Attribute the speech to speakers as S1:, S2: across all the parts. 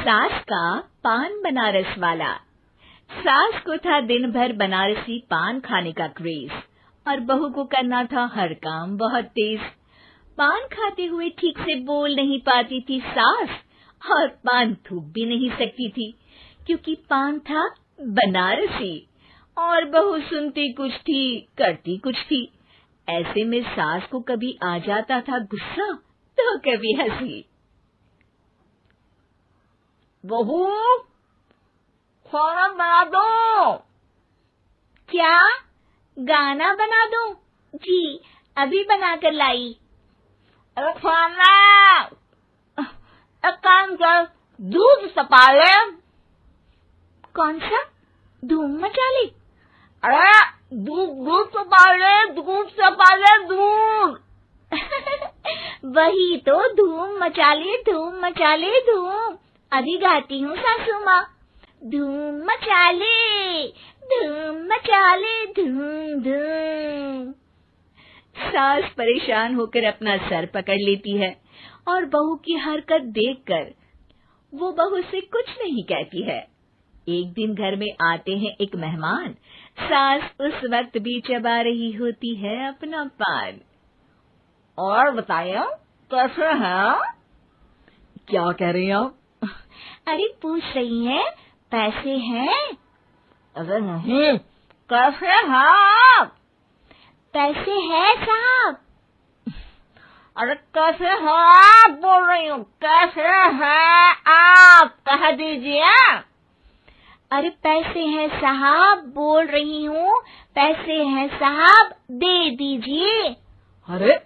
S1: सास का पान बनारस वाला। सास को था दिन भर बनारसी पान खाने का क्रेज और बहू को करना था हर काम बहुत तेज। पान खाते हुए ठीक से बोल नहीं पाती थी सास और पान थूक भी नहीं सकती थी क्योंकि पान था बनारसी और बहू सुनती कुछ थी करती कुछ थी। ऐसे में सास को कभी आ जाता था गुस्सा तो कभी हंसी।
S2: बहू, खाना बना दो।
S1: क्या? गाना बना दो? जी, अभी बनाकर लाई।
S2: अरे खाना, एक काम कर, दूध सपा ले।
S1: कौन सा? धूम मचा ले?
S2: अरे दूध सपा ले, दूध सपा ले, दूध।
S1: वही तो, धूम मचा ले, धूम मचा ले, धूम। अभी गाती हूँ सासू माँ। धूम मचा ले, धूम मचा ले, धूम धूम। सास परेशान होकर अपना सर पकड़ लेती है और बहू की हरकत देखकर वो बहू से कुछ नहीं कहती है। एक दिन घर में आते हैं एक मेहमान। सास उस वक्त भी चबा रही होती है अपना पान।
S2: और बताइए, कैसे हैं?
S1: क्या कह रही हैं आप? अरे पूछ रही हैं, पैसे हैं?
S2: अरे नहीं, कैसे हैं आप?
S1: पैसे हैं साहब।
S2: अरे कैसे हैं आप बोल रही हूँ, कैसे हैं आप कह दीजिए।
S1: अरे पैसे हैं साहब बोल रही हूँ, पैसे हैं साहब दे दीजिए।
S2: अरे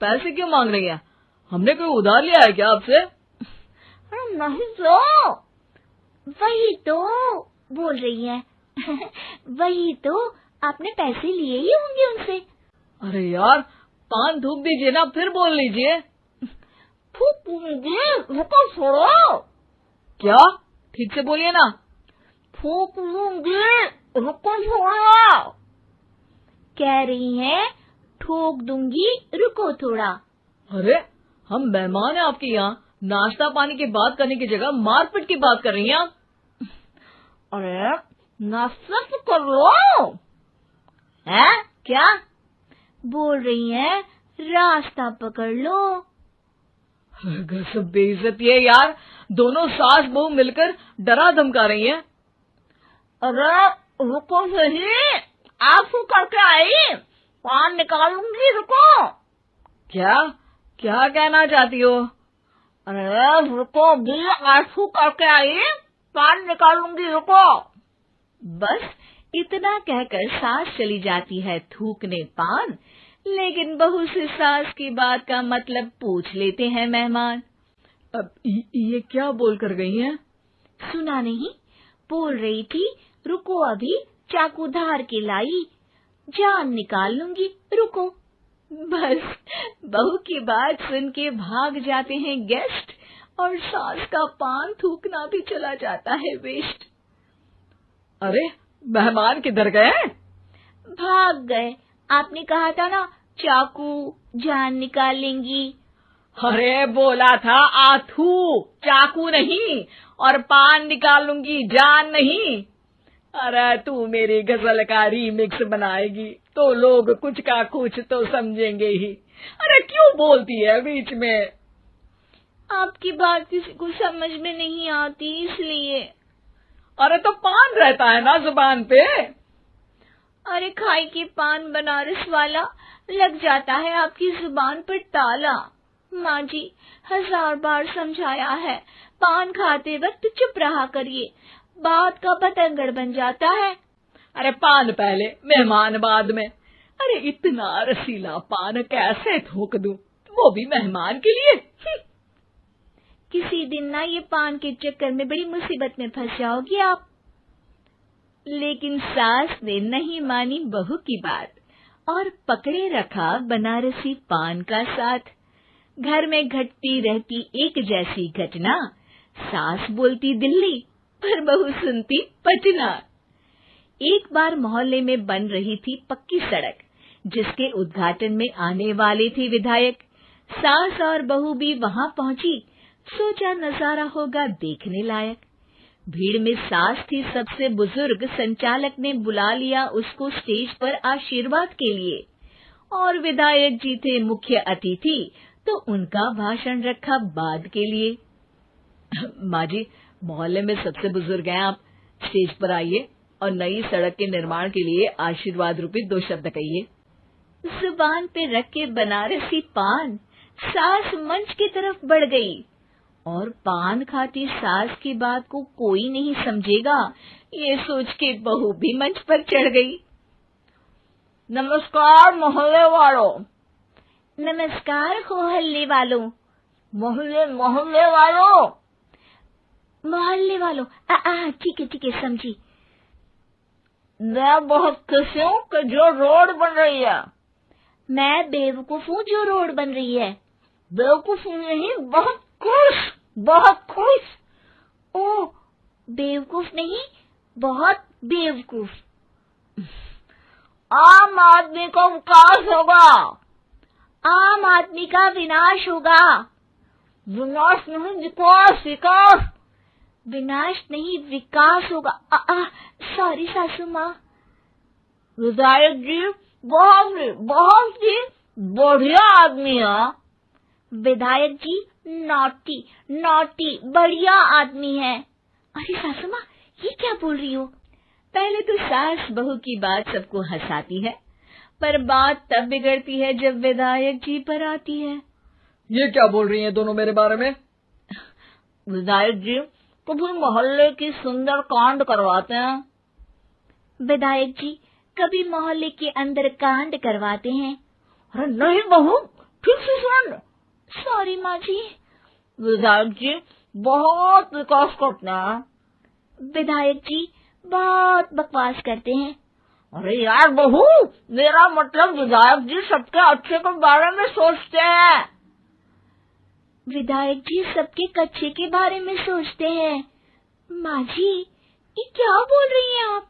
S2: पैसे क्यों मांग रही हैं? हमने कोई उधार लिया है क्या आपसे? अरे नहीं तो।
S1: वही तो बोल रही है। वही तो, आपने पैसे लिए ही होंगे उनसे।
S2: अरे यार, पान थूक दीजिए ना, फिर बोल लीजिए। थूकूंगी, रुको छोड़ो। क्या? ठीक से बोलिए ना। थूक लूंगी, रुको छोड़ो।
S1: कह रही हैं ठोक दूंगी, रुको थोड़ा।
S2: अरे हम मेहमान हैं आपके यहाँ, नाश्ता पानी की बात करने की जगह मारपीट की बात कर रही हैं आप। अरे नाश्ता तो कर लो। है क्या?
S1: बोल रही हैं रास्ता पकड़ लो।
S2: गजब बेइज्जती है यार, दोनों सास बहू मिलकर डरा धमका रही हैं। अरे रुको सही, आंसू करके आई, पान निकालूंगी, रुको। क्या क्या कहना चाहती हो? अरे रुको भी, आंसू करके आई, पान निकालूंगी, रुको।
S1: बस इतना कहकर सास चली जाती है थूकने पान, लेकिन बहू से सास की बात का मतलब पूछ लेते हैं मेहमान।
S2: अब ये क्या बोल कर गई हैं?
S1: सुना नहीं? बोल रही थी रुको अभी चाकू धार के लाई, जान निकाल लूंगी, रुको। बस बहू की बात सुन के भाग जाते हैं गेस्ट और सास का पान थूकना भी चला जाता है वेस्ट।
S2: अरे मेहमान किधर गए?
S1: भाग गए। आपने कहा था ना चाकू जान निकाल लेंगी।
S2: अरे बोला था आथू, चाकू नहीं, और पान निकालूंगी, जान नहीं। अरे तू मेरी गजल का रीमिक्स बनाएगी तो लोग कुछ का कुछ तो समझेंगे ही। अरे क्यों बोलती है बीच में?
S1: आपकी बात किसी को समझ में नहीं आती इसलिए।
S2: अरे तो पान रहता है ना जुबान पे।
S1: अरे खाई के पान बनारस वाला, लग जाता है आपकी जुबान पर ताला। माँ जी 1000 बार समझाया है, पान खाते वक्त चुप रहा करिए, बात का बतंगड़ बन जाता है।
S2: अरे पान पहले मेहमान बाद में। अरे इतना रसीला पान कैसे थूक दूं, वो भी मेहमान के लिए।
S1: किसी दिन ना ये पान के चक्कर में बड़ी मुसीबत में फंस जाओगी आप। लेकिन सास ने नहीं मानी बहू की बात और पकड़े रखा बनारसी पान का साथ। घर में घटती रहती एक जैसी घटना, सास बोलती दिल्ली पर बहू सुनती पटना। एक बार मोहल्ले में बन रही थी पक्की सड़क, जिसके उद्घाटन में आने वाले थे विधायक। सास और बहू भी वहां पहुंची। सोचा नजारा होगा देखने लायक। भीड़ में सास थी सबसे बुजुर्ग। संचालक ने बुला लिया उसको स्टेज पर आशीर्वाद के लिए, और विधायक जी थे मुख्य अतिथि, तो उनका भाषण रखा बाद के लिए। माँ जी, मोहल्ले में सबसे बुजुर्ग हैं आप, स्टेज पर आइए और नई सड़क के निर्माण के लिए आशीर्वाद रूपी 2 शब्द कहिए। जुबान पे रख के बनारसी पान सास मंच की तरफ बढ़ गई, और पान खाती सास की बात को कोई नहीं समझेगा, ये सोच के बहू भी मंच पर चढ़ गई।
S2: नमस्कार मोहल्ले वालों।
S1: नमस्कार मोहल्ले वालों।
S2: मोहल्ले वालों।
S1: मोहल्ले वालों, ठीक है समझी।
S2: मैं बहुत खुश हूँ कि जो रोड बन रही है।
S1: मैं बेवकूफ हूँ जो रोड बन रही है।
S2: बेवकूफ नहीं, बहुत खुश।
S1: ओह, बेवकूफ नहीं, बहुत बेवकूफ।
S2: आम आदमी का विकास होगा।
S1: आम आदमी का विनाश होगा।
S2: विनाश नहीं, विकास।
S1: विनाश नहीं, विकास होगा। सॉरी सासू माँ।
S2: विधायक जी बहुत ही बढ़िया आदमी है।
S1: विधायक जी नॉटी बढ़िया आदमी है। अरे सासू माँ, ये क्या बोल रही हो? पहले तो सास बहू की बात सबको हंसाती है, पर बात तब बिगड़ती है जब विधायक जी पर आती है।
S2: ये क्या बोल रही हैं दोनों मेरे बारे में? विधायक जी कभी मोहल्ले की सुंदर कांड करवाते हैं।
S1: विधायक जी कभी मोहल्ले के अंदर कांड करवाते हैं।
S2: अरे नहीं बहू, ठीक से सुन।
S1: सॉरी माँ जी।
S2: विधायक जी बहुत विकास करते हैं।
S1: विधायक जी बहुत बकवास करते हैं।
S2: अरे यार बहू, मेरा मतलब विधायक जी सबके अच्छे के बारे में सोचते हैं।
S1: विधायक जी सबके कच्चे के बारे में सोचते हैं। माँ जी, ये क्या बोल रही हैं आप?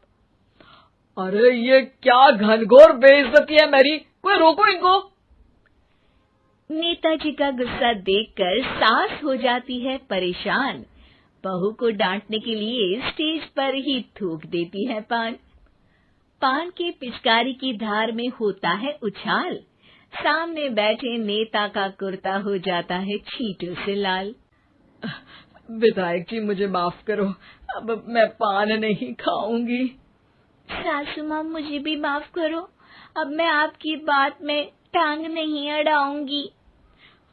S2: अरे ये क्या घनघोर बेइज्जती है मेरी, कोई रोको इनको।
S1: नेताजी का गुस्सा देखकर सास हो जाती है परेशान। बहू को डांटने के लिए स्टेज पर ही थूक देती है पान की पिचकारी की धार में होता है उछाल। सामने बैठे नेता का कुर्ता हो जाता है छींटों से लाल।
S2: विधायक जी मुझे माफ करो, अब मैं पान नहीं खाऊंगी।
S1: सासू माँ मुझे भी माफ करो, अब मैं आपकी बात में टांग नहीं अड़ाऊंगी।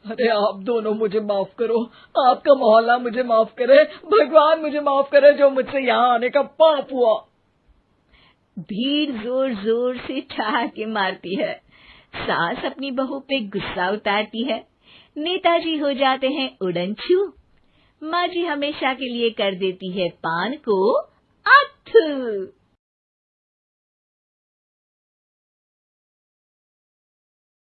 S2: अरे आप दोनों मुझे माफ करो, आपका मोहल्ला मुझे माफ करे, भगवान मुझे माफ करे जो मुझसे यहाँ आने का पाप हुआ।
S1: भीड़ जोर जोर से ठहाके मारती है। सास अपनी बहू पे गुस्सा उतारती है। नेताजी हो जाते हैं उड़नछू। माँ जी हमेशा के लिए कर देती है पान को अथू।